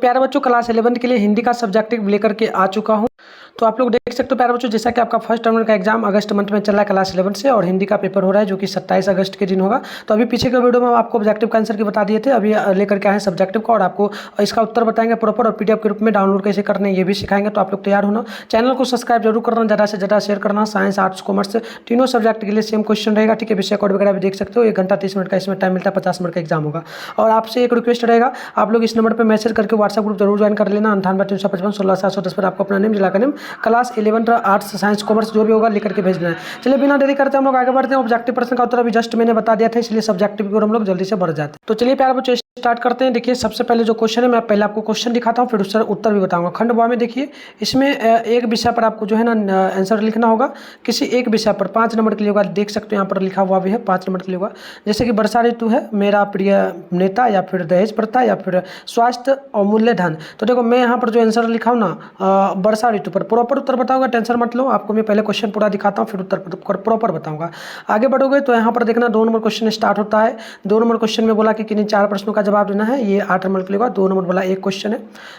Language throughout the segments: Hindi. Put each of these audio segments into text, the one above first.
प्यारे बच्चों, क्लास 11 के लिए हिंदी का सब्जेक्टिव लेकर के आ चुका हूं। तो आप लोग देख सकते हो प्यारे बच्चों, जैसा कि आपका फर्स्ट टर्म का एग्जाम अगस्त मंथ में चल रहा है क्लास 11 से, और हिंदी का पेपर हो रहा है जो कि 27 अगस्त के दिन होगा। तो अभी पीछे के वीडियो में आपको ऑब्जेक्टिव का आंसर की बता दिए थे, अभी लेकर के आए हैं सब्जेक्टिव का, और आपको इसका उत्तर बताएंगे प्रॉपर, और पीडीएफ के रूप में डाउनलोड कैसे करना है ये भी सिखाएंगे। तो आप लोग तैयार होना, चैनल को सब्सक्राइब जरूर करना, ज़्यादा से ज़्यादा शेयर करना। साइंस, आर्ट्स, कॉमर्स तीनों सब्जेक्ट के लिए सेम क्वेश्चन रहेगा, ठीक है। विषय कोड वगैरह भी देख सकते हो। 1 घंटा 30 मिनट का इसमें टाइम मिलता है, 50 मिनट का एग्जाम होगा। और आपसे एक रिक्वेस्ट रहेगा, आप लोग इस नंबर पर मैसेज करके व्हाट्सएप ग्रुप जरूर ज्वाइन कर लेना, 98 355 16 710 पर। आपको अपना नेम, जिला का name, class 11 arts, science, commerce जो भी होगा लेकर के भेजना है। चलिए बिना देरी करते हम लोग आगे बढ़ते हैं। ऑब्जेक्टिव प्रश्न का उत्तर अभी जस्ट मैंने बता दिया था, इसलिए सब्जेक्टिव की ओर हम लोग जल्दी से बढ़ जाते हैं। तो चलिए प्यारे बच्चों स्टार्ट करते हैं। देखिए सबसे पहले जो क्वेश्चन है, मैं पहले आपको क्वेश्चन दिखाता हूँ, फिर उसका उत्तर भी बताऊंगा। खंड ब में देखिए, इसमें एक विषय पर आपको जो है ना आंसर लिखना होगा। किसी एक विषय पर 5 नंबर के लिए होगा, देख सकते हो यहाँ पर लिखा हुआ भी है 5 नंबर के लिए होगा। जैसे कि वर्षा ऋतु है, मेरा प्रिय नेता, या फिर दहेज प्रथा, या फिर स्वास्थ्य और मूल्य धन। तो देखो मैं यहाँ पर जो आंसर लिखा हूँ ना वर्षा ऋतु पर, प्रॉपर उत्तर बताऊंगा, टेंशन मत लो। आपको मैं पहले क्वेश्चन पूरा दिखाता हूँ, फिर उत्तर प्रॉपर बताऊंगा। आगे बढ़ोगे तो यहाँ पर देखना 2 नंबर क्वेश्चन स्टार्ट होता है। 2 नंबर क्वेश्चन में बोला कि किन्हीं 4 प्रश्नों का जवाब देना है। ये 8 नंबर के लिए 2 नंबर वाला एक क्वेश्चन है।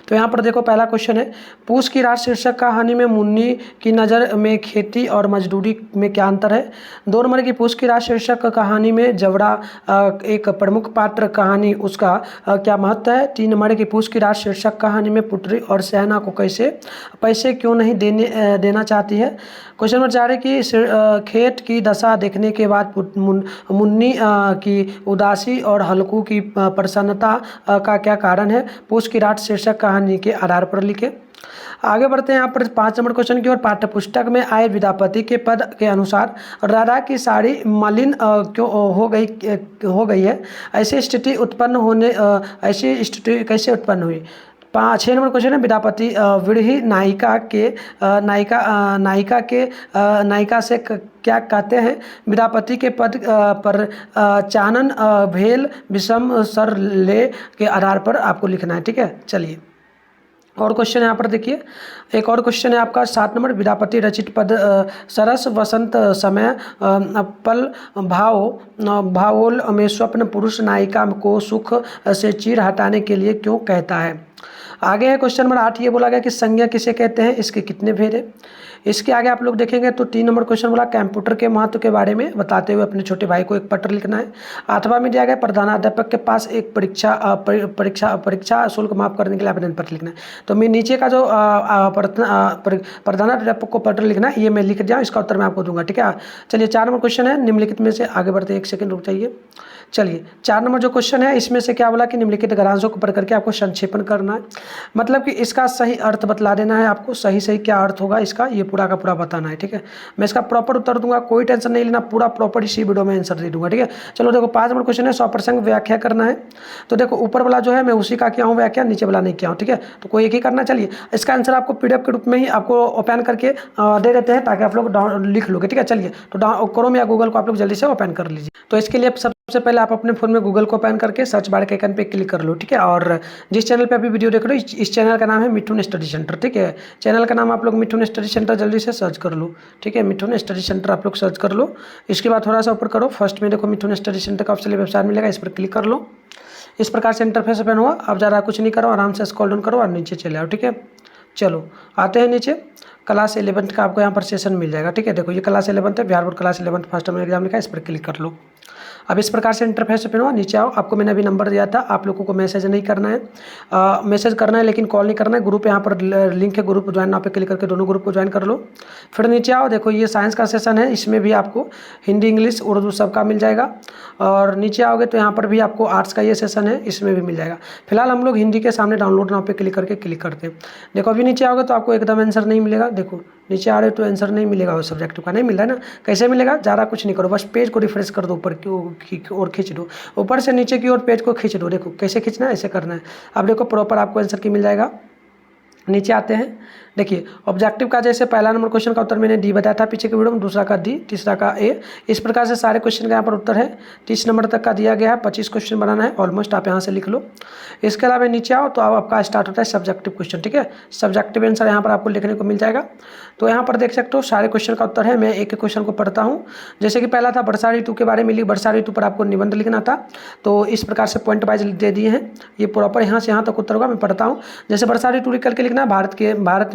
तो यहाँ पर देखो पहला क्वेश्चन है, पूस की रात शीर्षक कहानी में मुन्नी की नज़र में खेती और मजदूरी में क्या अंतर है। 2 नंबर की पूस की रात शीर्षक कहानी में जवड़ा एक प्रमुख पात्र, कहानी उसका क्या महत्व है। 3 नंबर की पूस की रात शीर्षक कहानी में पुत्री और सहना को कैसे पैसे क्यों नहीं देना चाहती है। क्वेश्चन नंबर 4 है कि खेत की दशा देखने के बाद मुन्नी की उदासी और हल्कू की प्रसन्नता का क्या कारण है। पूस की रात शीर्षक कहानी के आधार पर लिखे। आगे बढ़ते हैं यहाँ पर 5 नंबर क्वेश्चन की ओर। पाठ्य पुस्तक में आए विद्यापति के पद के अनुसार राधा की साड़ी मलिन क्यों हो गई है। ऐसी स्थिति कैसे उत्पन्न हुई। 6 नंबर क्वेश्चन है, विद्यापति विरही नायिका से क्या कहते हैं। विद्यापति के पद पर चानन भेल विषम सर ले के आधार पर आपको लिखना है, ठीक है। चलिए और क्वेश्चन यहाँ पर देखिए, एक और क्वेश्चन है आपका 7 नंबर, विद्यापति रचित पद सरस वसंत समय पल भावोल में स्वप्न पुरुष नायिका को सुख से चीर हटाने के लिए क्यों कहता है। आगे है क्वेश्चन नंबर 8, ये बोला गया कि संज्ञा किसे कहते हैं, इसके कितने भेद है। इसके आगे आप लोग देखेंगे तो 3 नंबर क्वेश्चन बोला कंप्यूटर के महत्व के बारे में बताते हुए अपने छोटे भाई को एक पत्र लिखना है। 8वां में दिया गया प्रधानाध्यापक के पास एक परीक्षा शुल्क माफ करने के लिए आवेदन पत्र लिखना है। तो मैं नीचे का जो प्रधानाध्यापक को पत्र लिखना है ये मैं लिख दिया, इसका उत्तर मैं आपको दूंगा, ठीक है। चलिए 4 नंबर क्वेश्चन है, निम्नलिखित में से आगे बढ़ते 1 सेकंड रुक जाइए। चलिए 4 नंबर जो क्वेश्चन है इसमें से क्या बोला कि निम्नलिखित गणांशों को पढ़ करके आपको संक्षेपण करना है, मतलब कि इसका सही अर्थ बतला देना है आपको। सही क्या अर्थ होगा इसका, ये पूरा का पूरा बताना है, ठीक है। मैं इसका प्रॉपर उत्तर दूंगा, कोई टेंशन नहीं लेना, पूरा प्रॉपर इसी वीडियो में आंसर दे दूंगा, ठीक है। चलो देखो 5 नंबर क्वेश्चन है, स्वप्रसंग व्याख्या करना है। तो देखो ऊपर वाला जो है मैं उसी का किया हूँ व्याख्या, नीचे वाला नहीं किया हूँ, ठीक है। तो कोई एक ही करना। चलिए इसका आंसर आपको पीडीएफ के रूप में ही आपको ओपन करके दे देते हैं ताकि आप लोग लिख लोगे, ठीक है। चलिए तो क्रोम या गूगल को आप लोग जल्दी से ओपन कर लीजिए। तो इसके लिए सबसे पहले आप अपने फोन में गूगल को ओपन करके सर्च बार के आइकन पे क्लिक कर लो, ठीक है। और जिस चैनल पे अभी वीडियो देख रहे हो इस चैनल का नाम है मिठुन स्टडी सेंटर, ठीक है। चैनल का नाम आप लोग मिठुन स्टडी सेंटर जल्दी से सर्च कर लो, ठीक है। मिठुन स्टडी सेंटर आप लोग सर्च कर लो। इसके बाद थोड़ा सा ऊपर करो, फर्स्ट में देखो मिठुन स्टडी सेंटर का ऑप्शन वेबसाइट मिलेगा, इस पर क्लिक कर लो। इस प्रकार से इंटरफेस ओपन हुआ। अब ज़रा कुछ नहीं करो, आराम से स्क्रॉल डाउन करो और नीचे चले आओ, ठीक है। चलो आते हैं नीचे, क्लास 11 का आपको यहाँ पर सेशन मिल जाएगा, ठीक है। देखो ये क्लास 11 है, Bihar board class 11 first term exam लिखा है, इस पर क्लिक कर लो। अब इस प्रकार से इंटरफेस ओपन हुआ, नीचे आओ। आपको मैंने अभी नंबर दिया था, आप लोगों को मैसेज नहीं करना है, मैसेज करना है लेकिन कॉल नहीं करना है। ग्रुप यहाँ पर लिंक है, ग्रुप ज्वाइन यहाँ पे क्लिक करके दोनों ग्रुप को ज्वाइन कर लो। फिर नीचे आओ, देखो ये साइंस का सेशन है, इसमें भी आपको हिंदी, इंग्लिश, उर्दू सबका मिल जाएगा। और नीचे आओगे तो यहाँ पर भी आपको आर्ट्स का ये सेशन है, इसमें भी मिल जाएगा। फिलहाल हम लोग हिंदी के सामने डाउनलोड नाउ पे क्लिक करते हैं। देखो अभी नीचे आओगे तो आपको एकदम आंसर नहीं मिलेगा। देखो नीचे आ रहे तो आंसर नहीं मिलेगा, वो सब्जेक्ट का नहीं मिल रहा है ना। कैसे मिलेगा, ज़्यादा कुछ नहीं करो, बस पेज को रिफ्रेश कर दो, ऊपर की ओर खींच दो, ऊपर से नीचे की ओर पेज को खींच दो। देखो कैसे खींचना है, ऐसे करना है। अब देखो प्रॉपर आपको आंसर की मिल जाएगा। नीचे आते हैं, देखिए ऑब्जेक्टिव का जैसे पहला नंबर क्वेश्चन का उत्तर मैंने डी बताया था पीछे के वीडियो में, दूसरा का डी, तीसरा का ए। इस प्रकार से सारे क्वेश्चन का यहाँ पर उत्तर है। 30 नंबर तक का दिया गया है, 25 क्वेश्चन बनाना है ऑलमोस्ट, आप यहाँ से लिख लो। इसके अलावा नीचे आओ तो अब आपका स्टार्ट होता है सब्जेक्टिव क्वेश्चन, ठीक है। सब्जेक्टिव आंसर यहाँ पर आपको लिखने को मिल जाएगा। तो यहाँ पर देख सकते हो सारे क्वेश्चन का उत्तर है। मैं एक एक क्वेश्चन को पढ़ता हूँ। जैसे कि पहला था वर्षा ऋतु के बारे में, वर्षा ऋतु पर आपको निबंध लिखना था। तो इस प्रकार से पॉइंट वाइज दे दिए हैं, ये प्रॉपर यहाँ से यहाँ तक उत्तर होगा। मैं पढ़ता हूँ। जैसे वर्षा ऋतु लिख करके लिखना, भारत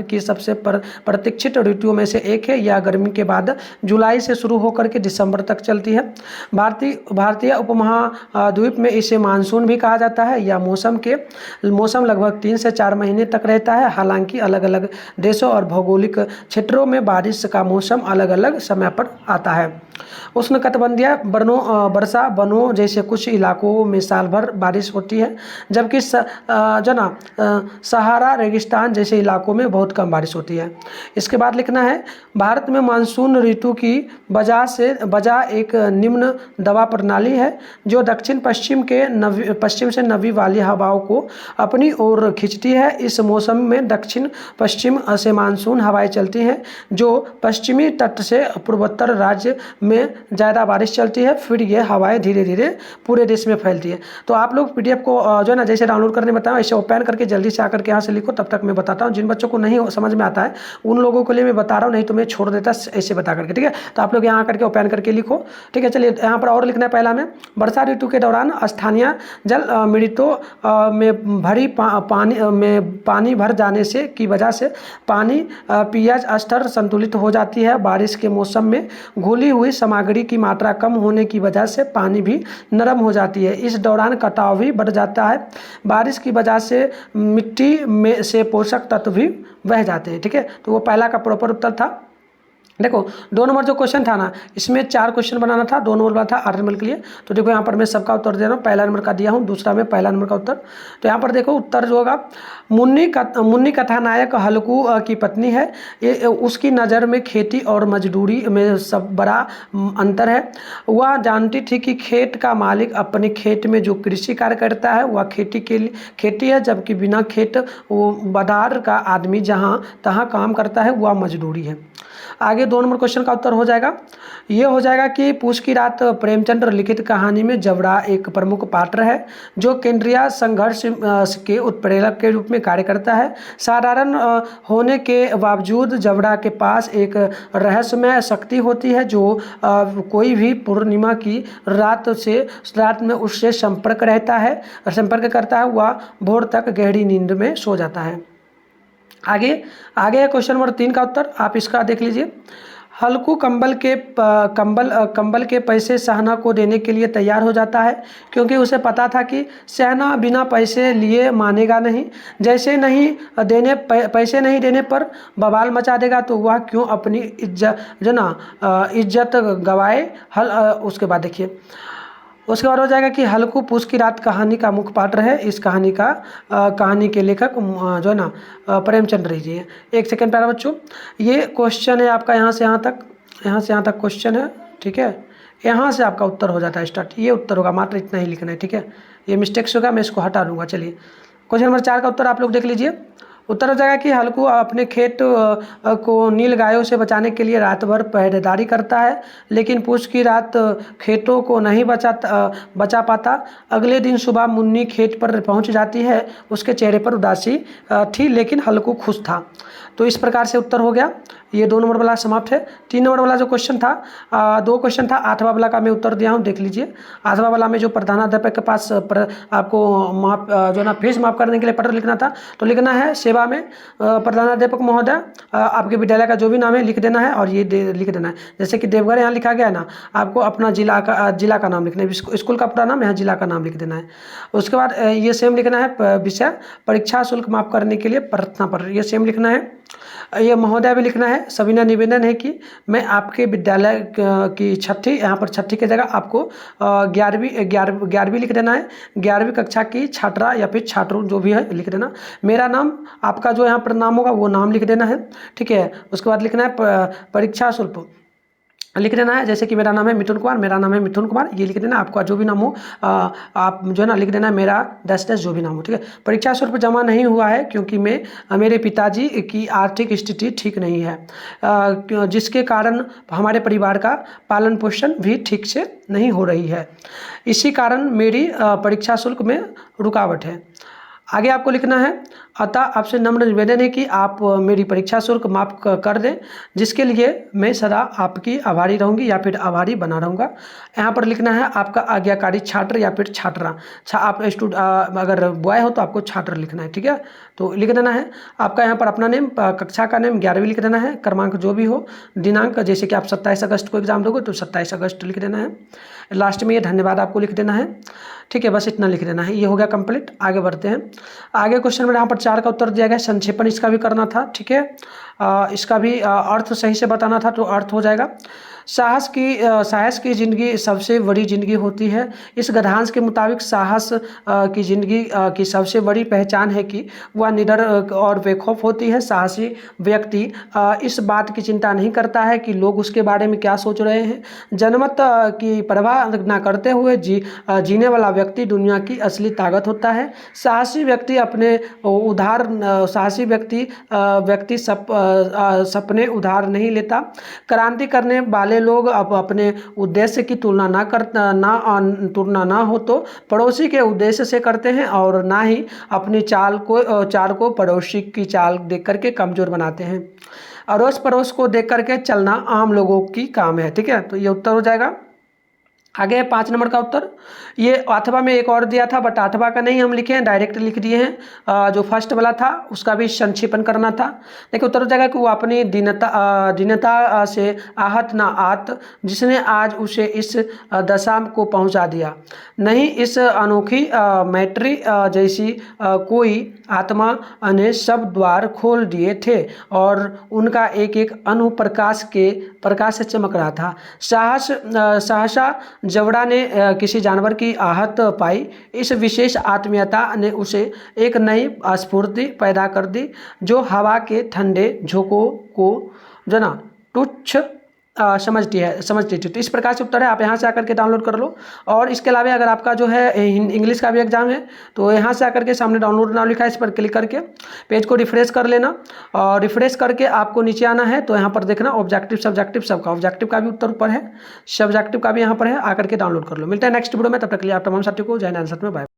की सबसे प्रतीक्षित ऋतुओं में से एक है। यह गर्मी के बाद जुलाई से शुरू होकर के दिसंबर तक चलती है। भारतीय उपमहाद्वीप में इसे मानसून भी कहा जाता है। यह मौसम लगभग 3 से 4 महीने तक रहता है। हालांकि अलग अलग देशों और भौगोलिक क्षेत्रों में बारिश का मौसम अलग अलग समय पर आता है। उष्णकटिबंधीय वर्षा वनों जैसे कुछ इलाकों में साल भर बारिश होती है, जबकि सहारा रेगिस्तान जैसे इलाकों में बहुत कम बारिश होती है। इसके बाद लिखना है भारत में मानसून ऋतु की वजह एक निम्न दबाव प्रणाली है जो दक्षिण पश्चिम से नमी वाली हवाओं को अपनी ओर खींचती है। इस मौसम में दक्षिण पश्चिम से मानसून हवाएं चलती हैं जो पश्चिमी तट से पूर्वोत्तर राज्य में ज़्यादा बारिश चलती है। फिर ये हवाएं धीरे धीरे पूरे देश में फैलती है। तो आप लोग पीडीएफ को जो है ना जैसे डाउनलोड करने बताओ, ऐसे ओपन करके जल्दी से आकर के यहाँ से लिखो। तब तक मैं बताता हूँ, जिन बच्चों को नहीं समझ में आता है उन लोगों के लिए मैं बता रहा हूँ, नहीं तो मैं छोड़ देता ऐसे बता करके, ठीक है। तो आप लोग यहाँ आकर के ओपन करके लिखो, ठीक है। चलिए यहाँ पर और लिखना है पहला में, वर्षा ऋतु के दौरान स्थानीय जल मृतों में पानी भर जाने से की वजह से पानी पीएच स्तर संतुलित हो जाती है। बारिश के मौसम में घुली हुई सामग्री की मात्रा कम होने की वजह से पानी भी नरम हो जाती है। इस दौरान कटाव भी बढ़ जाता है। बारिश की वजह से मिट्टी में से पोषक तत्व भी बह जाते हैं, ठीक है। तो वो पहला का प्रॉपर उत्तर था। देखो 2 नंबर जो क्वेश्चन था ना, इसमें 4 क्वेश्चन बनाना था, 2 नंबर वाला था 8 नंबर के लिए। तो देखो यहाँ पर मैं सबका उत्तर दे रहा हूँ, पहला नंबर का दिया हूँ, दूसरा में पहला नंबर का उत्तर। तो यहाँ पर देखो उत्तर जो होगा, मुन्नी कथानायक हल्कू की पत्नी है। ये उसकी नज़र में खेती और मजदूरी में सब बड़ा अंतर है। वह जानती थी कि खेत का मालिक अपने खेत में जो कृषि कार्य करता है वह खेती है, जबकि बिना खेत बधार का आदमी जहाँ तहाँ काम करता है वह मजदूरी है। आगे 2 नंबर क्वेश्चन का उत्तर हो जाएगा, ये हो जाएगा कि पूस की रात प्रेमचंद लिखित कहानी में जबड़ा एक प्रमुख पात्र है जो केंद्रीय संघर्ष के उत्प्रेरक के रूप में कार्य करता है। साधारण होने के बावजूद जबड़ा के पास एक रहस्यमय शक्ति होती है जो कोई भी पूर्णिमा की रात में उससे संपर्क करता है, वह भोर तक गहरी नींद में सो जाता है। आगे क्वेश्चन नंबर 3 का उत्तर आप इसका देख लीजिए। हल्कू कंबल के पैसे सहना को देने के लिए तैयार हो जाता है क्योंकि उसे पता था कि सहना बिना पैसे लिए मानेगा नहीं। पैसे नहीं देने पर बवाल मचा देगा, तो वह क्यों अपनी इज्जत गवाए। उसके बाद देखिए, उसके बाद हो जाएगा कि हल्कू पूस की रात कहानी का मुख्य पात्र है। इस कहानी के लेखक जो है ना प्रेमचंद जी हैं। 1 सेकंड प्यारा बच्चों, ये क्वेश्चन है आपका यहाँ से यहाँ तक क्वेश्चन है, ठीक है। यहाँ से आपका उत्तर हो जाता है स्टार्ट, ये उत्तर होगा, मात्र इतना ही लिखना है, ठीक है। ये मिस्टेक्स होगा, मैं इसको हटा दूंगा। चलिए क्वेश्चन नंबर 4 का उत्तर आप लोग देख लीजिए। उत्तर हो जाएगा कि हल्कू अपने खेत को नील गायों से बचाने के लिए रात भर पहरेदारी करता है, लेकिन पूस की रात खेतों को नहीं बचा पाता। अगले दिन सुबह मुन्नी खेत पर पहुंच जाती है। उसके चेहरे पर उदासी थी, लेकिन हल्कू खुश था। तो इस प्रकार से उत्तर हो गया। ये 2 नंबर वाला समाप्त है। 3 नंबर वाला जो क्वेश्चन था, 2 क्वेश्चन था, 8वां वाला का मैं उत्तर दिया हूँ, देख लीजिए। 8वां वाला में जो प्रधानाध्यापक के पास आपको जो ना फीस माफ करने के लिए पत्र लिखना था, तो लिखना है सेवा में प्रधानाध्यापक महोदय, आपके विद्यालय का जो भी नाम है लिख देना है और ये लिख देना है। जैसे कि देवघर यहाँ लिखा गया है ना, आपको अपना जिला का नाम लिखना है, स्कूल का पूरा नाम, यहाँ जिला का नाम लिख देना है। उसके बाद ये सेम लिखना है विषय परीक्षा शुल्क माफ करने के लिए प्रार्थना पत्र, ये सेम लिखना है। ये महोदय भी लिखना है। सविनय निवेदन है कि मैं आपके विद्यालय की छठी, यहाँ पर छठी की जगह आपको 11वीं लिख देना है। 11वीं कक्षा की छात्रा या फिर छात्र जो भी है लिख देना। मेरा नाम, आपका जो यहाँ पर नाम होगा वो नाम लिख देना है, ठीक है। उसके बाद लिखना है परीक्षा शुल्क लिख देना है, जैसे कि मेरा नाम है मिथुन कुमार, मेरा नाम है मिथुन कुमार, ये लिख देना। आपका जो भी नाम हो आप जो है ना लिख देना मेरा डैश डैश जो भी नाम हो, ठीक है। परीक्षा शुल्क जमा नहीं हुआ है क्योंकि मेरे पिताजी की आर्थिक स्थिति ठीक नहीं है, जिसके कारण हमारे परिवार का पालन पोषण भी ठीक से नहीं हो रही है, इसी कारण मेरी परीक्षा शुल्क में रुकावट है। आगे आपको लिखना है, अतः आपसे नम्र निवेदन है कि आप मेरी परीक्षा शुल्क माफ़ कर दें, जिसके लिए मैं सदा आपकी आभारी रहूंगी या फिर आभारी बना रहूँगा। यहाँ पर लिखना है आपका आज्ञाकारी छात्र या फिर छात्रा। आप अगर बॉय हो तो आपको छात्र लिखना है, ठीक है। तो लिख देना है आपका यहाँ पर अपना नेम, कक्षा का नेम 11वीं लिख देना है, क्रमांक जो भी हो, दिनांक जैसे कि आप 27 अगस्त को एग्जाम दोगे तो 27 अगस्त लिख देना है। लास्ट में ये धन्यवाद आपको लिख देना है, ठीक है। बस इतना लिख देना है, ये हो गया कंप्लीट। आगे बढ़ते हैं। आगे क्वेश्चन में यहाँ पर 4 का उत्तर दिया गया, संक्षेपण इसका भी करना था, ठीक है। इसका भी अर्थ सही से बताना था तो अर्थ हो जाएगा। साहस की ज़िंदगी सबसे बड़ी ज़िंदगी होती है। इस गद्यांश के मुताबिक साहस की ज़िंदगी की सबसे बड़ी पहचान है कि वह निडर और बेखौफ होती है। साहसी व्यक्ति इस बात की चिंता नहीं करता है कि लोग उसके बारे में क्या सोच रहे हैं। जनमत की परवाह न करते हुए जीने वाला व्यक्ति दुनिया की असली ताकत होता है। साहसी व्यक्ति सपने उधार नहीं लेता। क्रांति करने वाले लोग अब अपने उद्देश्य की तुलना ना हो तो पड़ोसी के उद्देश्य से करते हैं, और ना ही अपनी चाल को पड़ोसी की चाल देख करके कमजोर बनाते हैं। अड़ोस पड़ोस को देख करके चलना आम लोगों की काम है, ठीक है। तो ये उत्तर हो जाएगा। आगे 5 नंबर का उत्तर, ये अथवा में एक और दिया था बट अथवा का नहीं हम लिखे हैं, डायरेक्ट लिख दिए हैं। जो फर्स्ट वाला था उसका भी संक्षेपण करना था। देखिए उत्तर हो जाएगा कि वो अपनी दीनता से आहत ना आत, जिसने आज उसे इस दशा को पहुंचा दिया। नहीं इस अनोखी मैत्री जैसी कोई आत्मा ने सब द्वार खोल दिए थे और उनका एक एक अणु प्रकाश से चमक रहा था। सहसा जवड़ा ने किसी जानवर की आहत पाई। इस विशेष आत्मीयता ने उसे एक नई स्फूर्ति पैदा कर दी, जो हवा के ठंडे झोंकों को जो ना तुच्छ समझती थी। तो इस प्रकार से उत्तर है, आप यहाँ से आकर के डाउनलोड कर लो। और इसके अलावा अगर आपका जो है इंग्लिश का भी एग्जाम है तो यहाँ से आकर के सामने डाउनलोड नाउ लिखा है, इस पर क्लिक करके पेज को रिफ्रेश कर लेना, और रिफ्रेश करके आपको नीचे आना है। तो यहाँ पर देखना ऑब्जेक्टिव सब्जेक्टिव सबका, ऑब्जेक्टिव का भी उत्तर ऊपर है, सब्जेक्टिव का भी यहाँ पर है, आकर के डाउनलोड कर लो। मिलता है नेक्स्ट वीडियो में, तब तक के लिए आप तमाम साथियों को जय हिंद, में बाय।